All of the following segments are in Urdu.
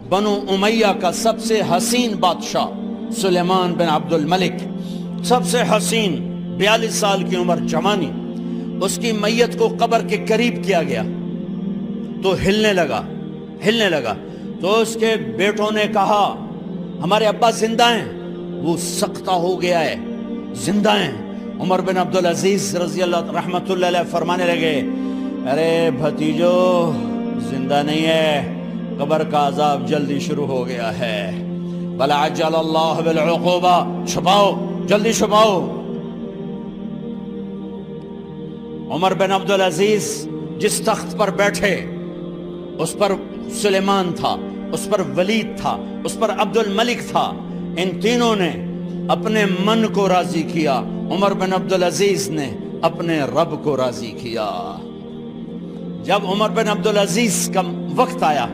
بنو امیہ کا سب سے حسین بادشاہ سلیمان بن عبد الملک، سب سے حسین، 42 سال کی عمر، جوانی، اس کی میت کو قبر کے قریب کیا گیا تو ہلنے لگا تو اس کے بیٹوں نے کہا ہمارے ابا زندہ ہیں، وہ سکتہ ہو گیا ہے، زندہ ہیں۔ عمر بن عبدالعزیز رضی اللہ رحمت اللہ علیہ فرمانے لگے ارے بھتیجو زندہ نہیں ہے، قبر کا عذاب جلدی شروع ہو گیا ہے، بل عجل اللہ بالعقوبہ، چھپاؤ، جلدی چھپاؤ۔ عمر بن عبدالعزیز جس تخت پر بیٹھے اس پر سلیمان تھا، اس پر ولید تھا، اس پر عبد الملک تھا، ان تینوں نے اپنے من کو راضی کیا، عمر بن عبدالعزیز نے اپنے رب کو راضی کیا۔ جب عمر بن عبدالعزیز کا وقت آیا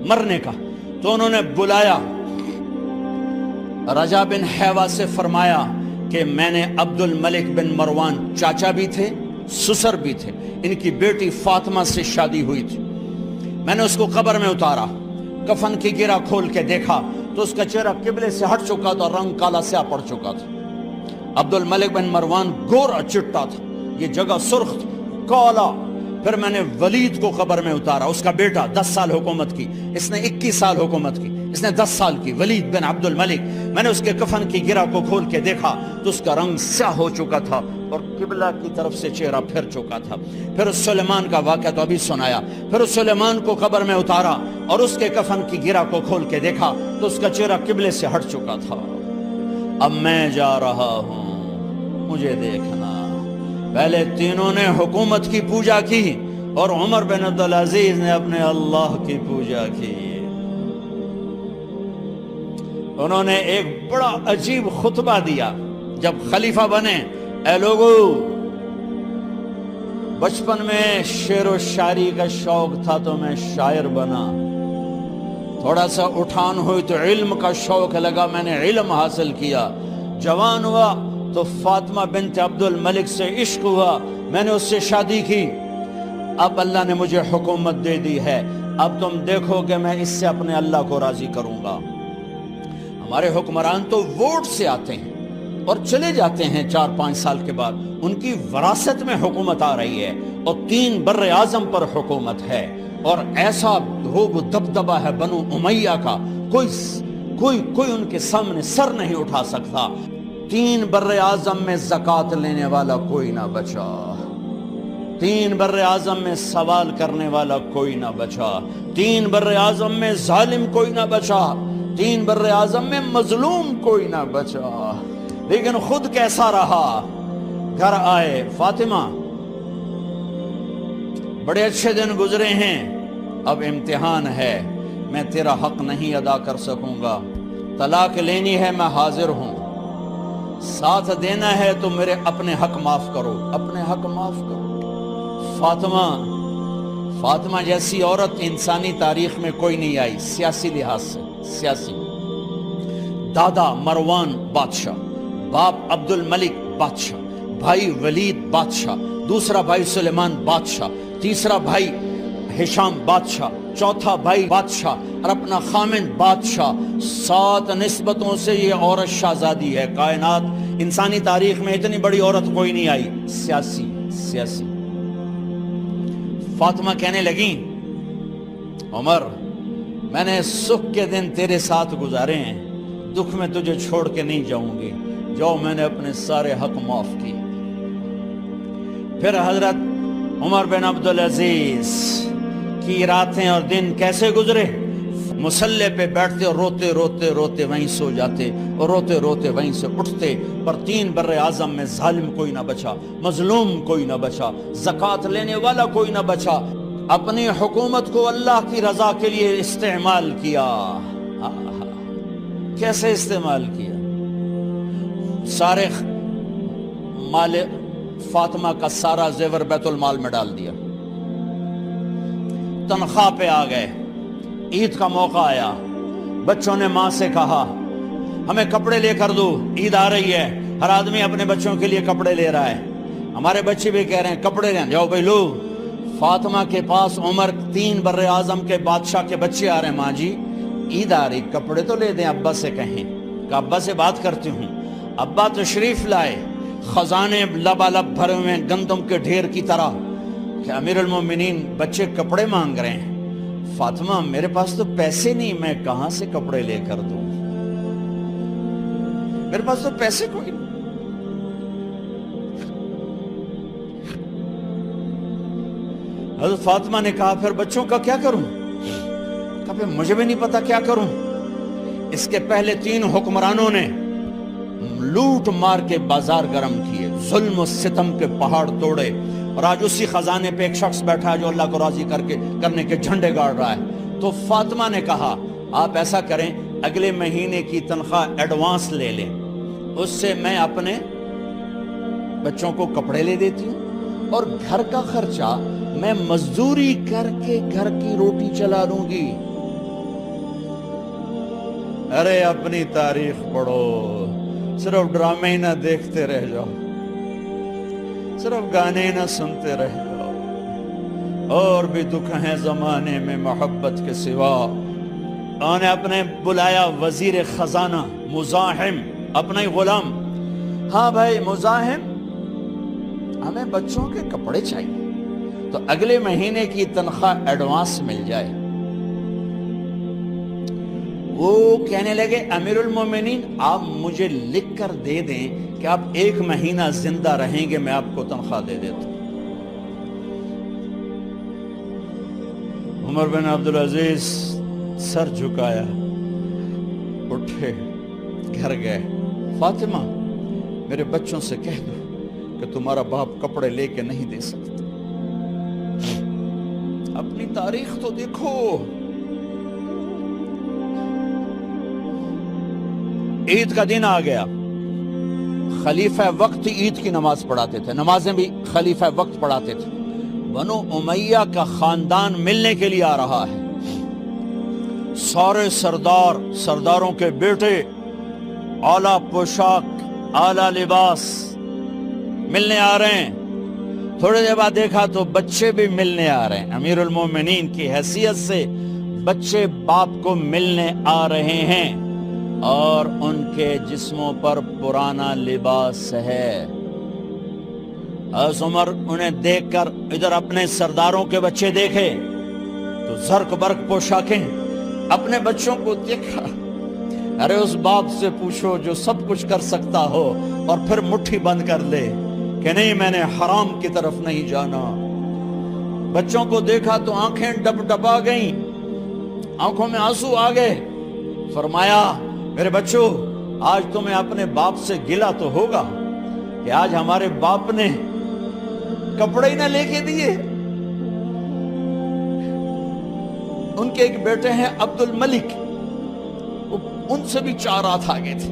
مرنے کا تو انہوں نے بلایا رجا بن حیوہ سے، فرمایا کہ میں نے عبد الملک بن مروان چاچا بھی تھے، سسر بھی تھے، ان کی بیٹی فاطمہ سے شادی ہوئی تھی، میں نے اس کو قبر میں اتارا، کفن کی گرہ کھول کے دیکھا تو اس کا چہرہ قبلے سے ہٹ چکا تھا، رنگ کالا سیاہ پڑ چکا تھا۔ عبد الملک بن مروان گورا چٹا تھا، یہ جگہ سرخ تھی، کالا۔ پھر میں نے ولید کو قبر میں اتارا، اس کا بیٹا 10 سال حکومت کی، اس نے 21 سال حکومت کی، اس نے 10 سال کی، ولید بن عبد الملک۔ میں نے اس کے کفن کی گرہ کو کھول کے دیکھا تو اس کا رنگ سیاہ ہو چکا تھا اور قبلہ کی طرف سے چہرہ پھر چکا تھا۔ پھر اس سلیمان کا واقعہ تو ابھی سنایا، پھر اس سلیمان کو قبر میں اتارا اور اس کے کفن کی گرہ کو کھول کے دیکھا تو اس کا چہرہ قبلے سے ہٹ چکا تھا۔ اب میں جا رہا ہوں، مجھے دیکھنا۔ پہلے تینوں نے حکومت کی پوجا کی اور عمر بن عبدالعزیز نے اپنے اللہ کی پوجا کی۔ انہوں نے ایک بڑا عجیب خطبہ دیا جب خلیفہ بنے، اے لوگو، بچپن میں شعر و شاعری کا شوق تھا تو میں شاعر بنا، تھوڑا سا اٹھان ہوئی تو علم کا شوق لگا، میں نے علم حاصل کیا، جوان ہوا تو فاطمہ بنت عبد الملک سے عشق ہوا، میں نے اس سے شادی کی، اب اللہ نے مجھے حکومت دے دی ہے، اب تم دیکھو کہ میں اس سے اپنے اللہ کو راضی کروں گا۔ ہمارے حکمران تو ووٹ سے آتے ہیں اور چلے جاتے ہیں 4-5 سال کے بعد، ان کی وراثت میں حکومت آ رہی ہے اور 3 بر اعظم پر حکومت ہے، اور ایسا رعب و دبدبہ ہے بنو امیہ کا، کوئی ان کے سامنے سر نہیں اٹھا سکتا۔ 3 بر اعظم میں زکوٰۃ لینے والا کوئی نہ بچا، 3 بر اعظم میں سوال کرنے والا کوئی نہ بچا، 3 بر اعظم میں ظالم کوئی نہ بچا، 3 بر اعظم میں مظلوم کوئی نہ بچا۔ لیکن خود کیسا رہا؟ گھر آئے، فاطمہ بڑے اچھے دن گزرے ہیں، اب امتحان ہے، میں تیرا حق نہیں ادا کر سکوں گا، طلاق لینی ہے میں حاضر ہوں، ساتھ دینا ہے تو میرے اپنے حق معاف کرو، اپنے حق معاف کرو۔ فاطمہ جیسی عورت انسانی تاریخ میں کوئی نہیں آئی، سیاسی لحاظ سے، سیاسی، دادا مروان بادشاہ، باپ عبد الملک بادشاہ، بھائی ولید بادشاہ، دوسرا بھائی سلیمان بادشاہ، تیسرا بھائی ہشام بادشاہ، چوتھا بھائی بادشاہ اور اپنا خامند بادشاہ، 7 نسبتوں سے یہ عورت شہزادی ہے۔ کائنات انسانی تاریخ میں اتنی بڑی عورت کوئی نہیں آئی، سیاسی۔ فاطمہ کہنے لگیں عمر، میں نے سکھ کے دن تیرے ساتھ گزارے ہیں، دکھ میں تجھے چھوڑ کے نہیں جاؤں گی، جاؤ میں نے اپنے سارے حق معاف کیے۔ پھر حضرت عمر بن عبدالعزیز کی راتیں اور دن کیسے گزرے؟ مسلح پہ بیٹھتے اور روتے وہیں سو جاتے اور روتے وہیں سے اٹھتے، پر 3 بر اعظم میں ظالم کوئی نہ بچا، مظلوم کوئی نہ بچا، زکوٰۃ لینے والا کوئی نہ بچا، اپنی حکومت کو اللہ کی رضا کے لیے استعمال کیا۔ کیسے استعمال کیا؟ سارے مال فاطمہ کا سارا زیور بیت المال میں ڈال دیا، تنخواہ پہ آ گئے، عید کا موقع آیا، بچوں نے ماں سے کہا ہمیں کپڑے لے کر دو، عید آ رہی ہے، ہر آدمی اپنے بچوں کے لیے کپڑے لے رہا ہے، ہمارے بچے بھی کہہ رہے ہیں کپڑے لیں، جاؤ بھائی لو۔ فاطمہ کے پاس عمر 3 بر اعظم کے بادشاہ کے بچے آ رہے ہیں، ماں جی عید آ رہی, کپڑے تو لے دیں, ابا سے کہیں کہ ابا سے بات کرتی ہوں. ابا تشریف لائے, خزانے لبالب بھرے ہوئے گندم کے ڈھیر کی طرح, کہ امیر المومنین بچے کپڑے مانگ رہے ہیں. فاطمہ میرے پاس تو پیسے نہیں, میں کہاں سے کپڑے لے کر دوں, میرے پاس تو پیسے کوئی نہیں. حضرت فاطمہ نے کہا پھر بچوں کا کیا کروں؟ کہا پھر مجھے بھی نہیں پتا کیا کروں. اس کے پہلے 3 حکمرانوں نے لوٹ مار کے بازار گرم کیے, ظلم و ستم کے پہاڑ توڑے, اور آج اسی خزانے پہ ایک شخص بیٹھا ہے جو اللہ کو راضی کرنے کے جھنڈے گاڑ رہا ہے. تو فاطمہ نے کہا آپ ایسا کریں, اگلے مہینے کی تنخواہ ایڈوانس لے لیں, اس سے میں اپنے بچوں کو کپڑے لے دیتی ہوں, اور گھر کا خرچہ میں مزدوری کر کے گھر کی روٹی چلا لوں گی. ارے اپنی تاریخ پڑھو, صرف ڈرامے ہی نہ دیکھتے رہ جاؤ, صرف گانے نہ سنتے رہ جاؤ. اور بھی دکھ ہیں زمانے میں محبت کے سوا. انہوں نے اپنے بلایا وزیر خزانہ مزاحم, اپنا ہی غلام. ہاں بھائی مزاحم, ہمیں بچوں کے کپڑے چاہیے, تو اگلے مہینے کی تنخواہ ایڈوانس مل جائے. وہ کہنے لگے امیر المومنین آپ مجھے لکھ کر دے دیں کہ آپ 1 مہینہ زندہ رہیں گے, میں آپ کو تنخواہ دے دیتا ہوں. عمر بن عبدالعزیز سر جھکایا, اٹھے, گھر گئے. فاطمہ میرے بچوں سے کہہ دو کہ تمہارا باپ کپڑے لے کے نہیں دے سکتا. اپنی تاریخ تو دیکھو. عید کا دن آ گیا, خلیفہ وقت عید کی نماز پڑھاتے تھے, نمازیں بھی خلیفہ وقت پڑھاتے تھے. بنو امیہ کا خاندان ملنے کے لیے آ رہا ہے. سارے سرداروں کے بیٹے اعلیٰ پوشاک, اعلیٰ لباس ملنے آ رہے ہیں. تھوڑے دیر بعد دیکھا تو بچے بھی ملنے آ رہے ہیں. امیر المومنین کی حیثیت سے بچے باپ کو ملنے آ رہے ہیں, اور ان کے جسموں پر پرانا لباس ہے. حضرت عمر انہیں دیکھ کر ادھر اپنے سرداروں کے بچے دیکھے تو زرق برق پوشاکیں, اپنے بچوں کو دیکھا. ارے اس باپ سے پوچھو جو سب کچھ کر سکتا ہو اور پھر مٹھی بند کر لے کہ نہیں میں نے حرام کی طرف نہیں جانا. بچوں کو دیکھا تو آنکھیں ڈب ڈبا گئیں, آنکھوں میں آنسو آ گئے. فرمایا میرے بچوں آج تمہیں اپنے باپ سے گلہ تو ہوگا کہ آج ہمارے باپ نے کپڑے ہی نہ لے کے دیے. ان کے ایک بیٹے ہیں عبد الملک, ان سے بھی 4 ہاتھ آگے تھے,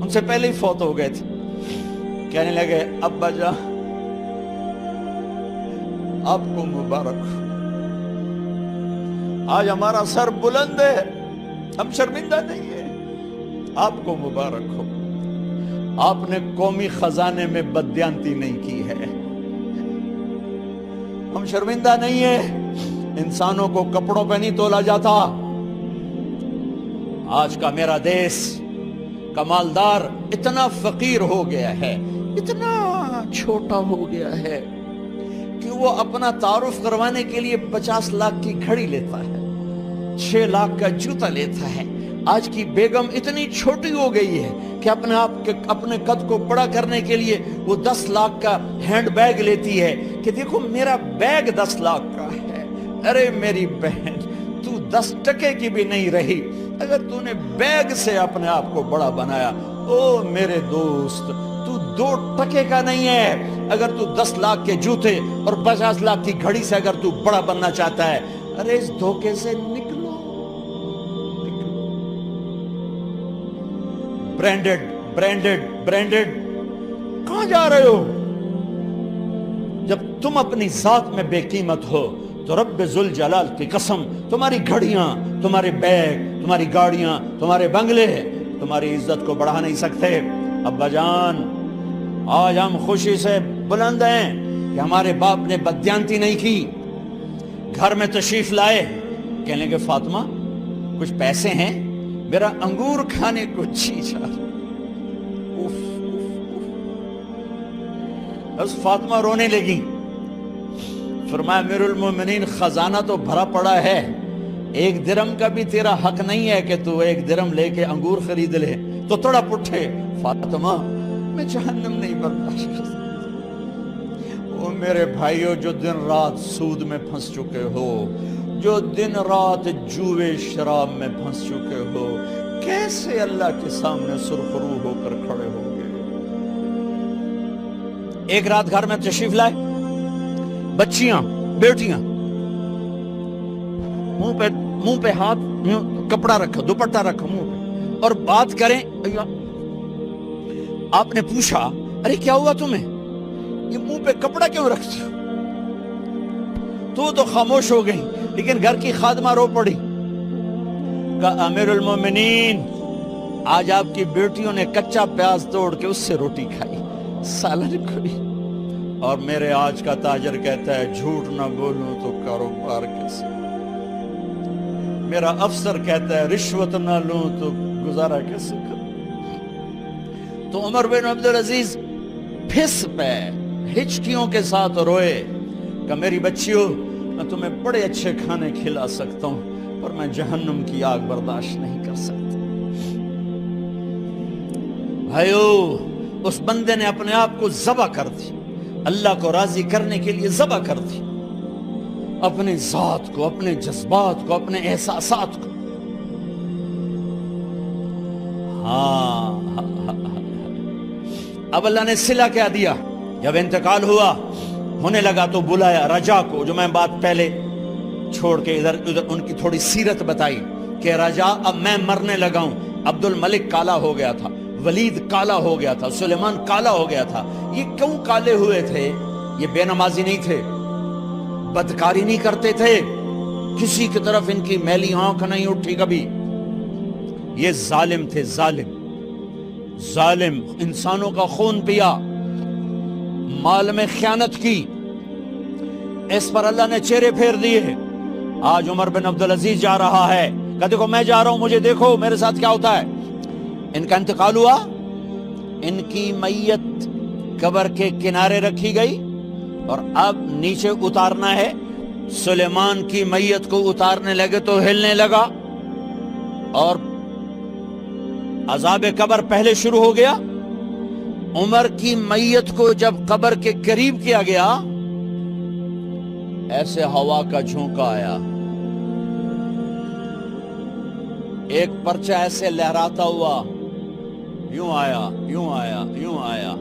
ان سے پہلے ہی فوت ہو گئے تھے. کہنے لگے ابا جان آپ کو مبارک ہو, آج ہمارا سر بلند ہے, ہم شرمندہ نہیں ہیں, آپ کو مبارک ہو. آپ نے قومی خزانے میں بددیانتی نہیں کی ہے, ہم شرمندہ نہیں ہیں. انسانوں کو کپڑوں پہ نہیں تولا جاتا. آج کا میرا دیس کا مالدار اتنا فقیر ہو گیا ہے, اتنا چھوٹا ہو گیا ہے کہ وہ اپنا تعارف کروانے کے لیے 50 لاکھ کی گھڑی لیتا ہے, 6 لاکھ کا جوتا لیتا ہے. آج کی بیگم اتنی چھوٹی ہو گئی ہے کہ اپنے قد کو بڑا کرنے کے لیے وہ 10 لاکھ کا ہینڈ بیگ لیتی ہے کہ دیکھو میرا بیگ 10 لاکھ کا ہے. ارے میری بہن تو 10 ٹکے کی بھی نہیں رہی اگر تو نے بیگ سے اپنے آپ کو بڑا بنایا. او میرے دوست تو 2 ٹکے کا نہیں ہے اگر تو 10 لاکھ کے جوتے اور 50 لاکھ کی گھڑی سے اگر تو بڑا بننا چاہتا ہے. ارے اس دھوکے سے نکلو. برینڈڈ کہاں جا رہے ہو؟ جب تم اپنی ذات میں بے قیمت ہو تو رب ذوالجلال کی قسم تمہاری گھڑیاں, تمہارے بیگ, تمہاری گاڑیاں, تمہارے بنگلے تمہاری عزت کو بڑھا نہیں سکتے. ابا جان آج ہم خوشی سے بلند ہیں کہ ہمارے باپ نے بددیانتی نہیں کی. گھر میں تشریف لائے, کہنے لگے فاطمہ کچھ پیسے ہیں، میرا انگور کھانے کو جی چاہ رہا۔ بس فاطمہ رونے لگی، فرمایا امیر المومنین خزانہ تو بھرا پڑا ہے، 1 درہم کا بھی تیرا حق نہیں ہے کہ تو 1 درہم لے کے انگور خرید لے۔ تو تھوڑا پٹھے، فاطمہ میں جہنم نہیں برداشت کر سکتا۔ وہ میرے بھائیو جو دن رات سود میں پھنس چکے ہو، جو دن رات جوے شراب میں پھنس چکے ہو، کیسے اللہ کے سامنے سرخرو ہو کر کھڑے ہو گے؟ ایک رات گھر میں تشریف لائے، بچیاں بیٹیاں، منہ پہ ہاتھ، کپڑا رکھا، دوپٹہ رکھا منہ پہ، اور بات کریں۔ آپ نے پوچھا ارے کیا ہوا تمہیں، یہ منہ پہ کپڑا کیوں رکھتی ہو؟ تو خاموش ہو گئی، لیکن گھر کی خادمہ رو پڑی، کہا امیر المومنین آج آپ کی بیٹیوں نے کچا پیاز توڑ کے اس سے روٹی کھائی، سالن کھائی، اور میرے آج کا تاجر کہتا ہے جھوٹ نہ بولوں تو کاروبار کیسے، میرا افسر کہتا ہے رشوت نہ لوں تو گزارا کیسے کروں۔ تو عمر بن عبدالعزیز پھس پہ ہچکیوں کے ساتھ روئے کہ میری بچیوں میں تمہیں بڑے اچھے کھانے کھلا سکتا ہوں، پر میں جہنم کی آگ برداشت نہیں کر سکتا۔ بھائیو، اس بندے نے اپنے آپ کو ذبح کر دی، اللہ کو راضی کرنے کے لیے ذبح کر دی، اپنے ذات کو، اپنے جذبات کو، اپنے احساسات کو۔ اب اللہ نے صلہ کیا دیا، جب انتقال ہونے لگا تو بلایا رجا کو، جو میں بات پہلے چھوڑ کے ادھر ان کی تھوڑی سیرت بتائی کہ رجا اب میں مرنے لگا ہوں۔ عبد الملک کالا ہو گیا تھا، ولید کالا ہو گیا تھا، سلیمان کالا ہو گیا تھا۔ یہ کیوں کالے ہوئے تھے؟ یہ بے نمازی نہیں تھے، بدکاری نہیں کرتے تھے، کسی کی طرف ان کی میلی آنکھ نہیں اٹھی کبھی۔ یہ ظالم تھے، ظالم انسانوں کا خون پیا، مال میں خیانت کی، اس پر اللہ نے چہرے پھیر دیے۔ آج عمر بن عبدالعزیز جا رہا ہے کہ دیکھو میں جا رہا ہوں، مجھے دیکھو میرے ساتھ کیا ہوتا ہے۔ ان کا انتقال ہوا، ان کی میت قبر کے کنارے رکھی گئی، اور اب نیچے اتارنا ہے۔ سلیمان کی میت کو اتارنے لگے تو ہلنے لگا، اور عذاب قبر پہلے شروع ہو گیا۔ عمر کی میت کو جب قبر کے قریب کیا گیا، ایسے ہوا کا جھونکا آیا، ایک پرچہ ایسے لہراتا ہوا یوں آیا، یوں آیا، یوں آیا،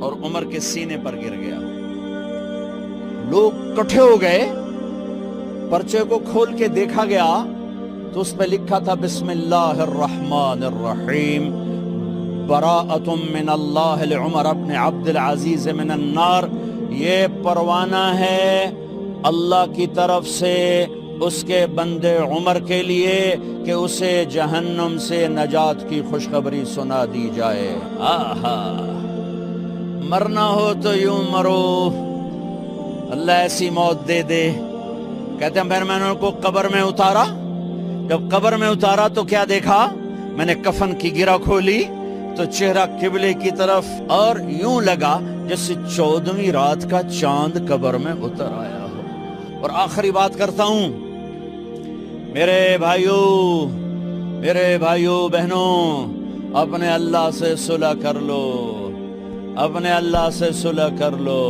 اور عمر کے سینے پر گر گیا۔ لوگ کٹھے ہو گئے، پرچے کو کھول کے دیکھا گیا تو اس پہ لکھا تھا بسم اللہ الرحمن الرحیم، براءۃ من اللہ لعمر بن عبد العزیز من النار۔ یہ پروانہ ہے اللہ کی طرف سے اس کے بندے عمر کے لیے کہ اسے جہنم سے نجات کی خوشخبری سنا دی جائے۔ آہا، مرنا ہو تو یوں مرو، اللہ ایسی موت دے دے۔ کہتے ہیں میں نے ان کو قبر میں اتارا، جب قبر میں اتارا تو کیا دیکھا؟ میں نے کفن کی گرہ کھولی تو چہرہ قبلے کی طرف، اور یوں لگا جیسے 14ویں رات کا چاند قبر میں اتر آیا ہو۔ اور آخری بات کرتا ہوں، میرے بھائیوں بہنوں، اپنے اللہ سے صلح کر لو، اپنے اللہ سے صلح کر لو۔